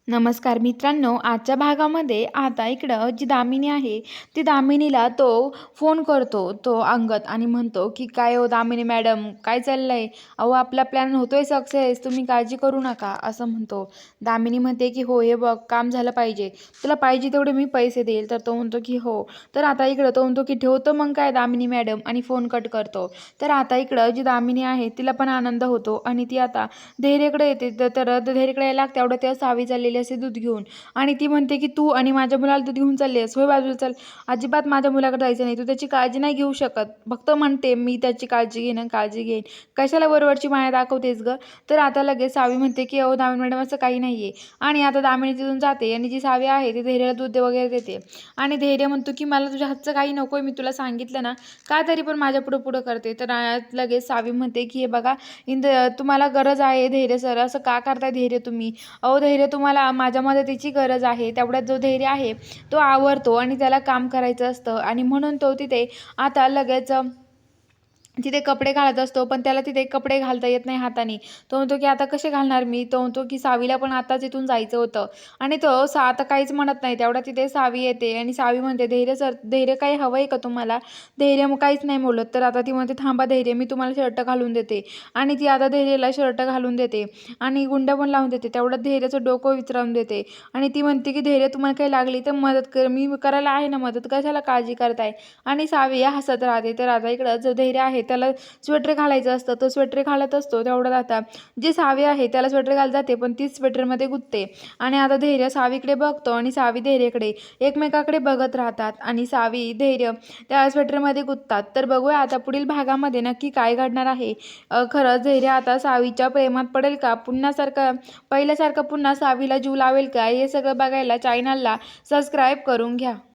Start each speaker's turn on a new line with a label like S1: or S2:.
S1: नमस्कार मित्रांनो, आजच्या भागामध्ये आता इकडं जी दामिनी आहे, ती दामिनीला तो फोन करतो, तो अंगद आणि म्हणतो, की "काय हो दामिनी मॅडम, काय चाललंय? अहो आपला प्लॅन होतोय सक्सेस, तुम्ही काळजी करू नका." असं म्हणतो. दामिनी म्हणते, की "हो, हे बघ काम झालं पाहिजे. तुला पाहिजे तेवढे मी पैसे देईल." तर तो म्हणतो, की "हो." तर आता इकडं तो म्हणतो, की "ठेवतो मग काय दामिनी मॅडम" आणि फोन कट करतो. तर आता इकडं जी दामिनी आहे, तिला पण आनंद होतो आणि ती आता धैर्यकडे येते. तर धैर्यकडे यायला लागते तेवढं तेव्हा सावी चाललेली असते दूध घेऊन आणि ती म्हणते, की "तू आणि माझ्या मुलाला दूध घेऊन चालली आहेस. होय बाजूला चल. अजिबात माझ्या मुलाकडे जायचं नाही. तू त्याची काळजी नाही घेऊ शकत. फक्त म्हणते मी त्याची काळजी घेईन आणि काळजी घेईन. कशाला वरवरची माया दाखवतेस गं?" तर आता लगेच सावी म्हणते, की "अहो दामिनी मॅडम असं काही नाहीये." आणि आता दामिनी तिथून जाते आणि जी सावी आहे ती धैर्याला दूध वगैरे देते आणि धैर्य म्हणतो, की "मला तुझ्या हातचं काही नकोय. मी तुला सांगितलं ना, का तरी पण माझ्या पुढं-पुढं करते." तर लगेच सावी म्हणते, की "हे बघा तुम्हाला गरज आहे धैर्य सर, असं का करताय धैर्य तुम्ही? अहो धैर्य तुम्हाला माझ्या मदतीची गरज आहे." तेवढ्यात जो धैर्य आहे तो आवरतो आणि त्याला काम करायचं असतं आणि म्हणून तो तिथे आता लगेच तिथे कपडे घालत असतो, पण त्याला तिथे कपडे घालता येत नाही हाताने. तो म्हणतो, की "आता कसे घालणार मी?" तो म्हणतो, की "सावीला पण आत्ताच इथून जायचं होतं." आणि तो आता काहीच म्हणत नाही. तेवढ्यात तिथे सावी येते आणि सावी म्हणते, "धैर्य सर, धैर्य काही हवंय का तुम्हाला?" धैर्य मग काहीच नाही बोलत. तर आता ती म्हणते, "थांबा धैर्य, मी तुम्हाला शर्ट घालून देते." आणि ती आता धैर्यला शर्ट घालून देते आणि गुंड्या पण लावून देते. तेवढ्यात धैर्याचं डोकं विचारून देते आणि ती म्हणते, की "धैर्य तुम्हाला काही लागली तर मदत कर. मी करायला आहे ना मदत. कशाला काळजी करताय?" आणि सावी हसत राहते. तर आता इकडं जो धैर्य आहे त्याला स्वेटर घालायचं असतं. तो स्वेटर घालत असतो. तेवढ्यात आता जी सावी आहे त्याला स्वेटर घालायला जाते, पण ती स्वेटरमध्ये गुंतते आणि आता धैर्य सावीकडे बघतो आणि सावी धैर्याकडे एकमेकाकडे बघत राहतात आणि सावी, धैर्य त्या स्वेटरमध्ये गुंततात. तर बघूया आता पुढील भागामध्ये नक्की काय घडणार आहे. खरंच धैर्य आता सावीच्या प्रेमात पडेल का? पहिल्यासारखं पुन्हा सावीला जीव लावेल का? हे सगळं बघायला चॅनलला सबस्क्राईब करून घ्या.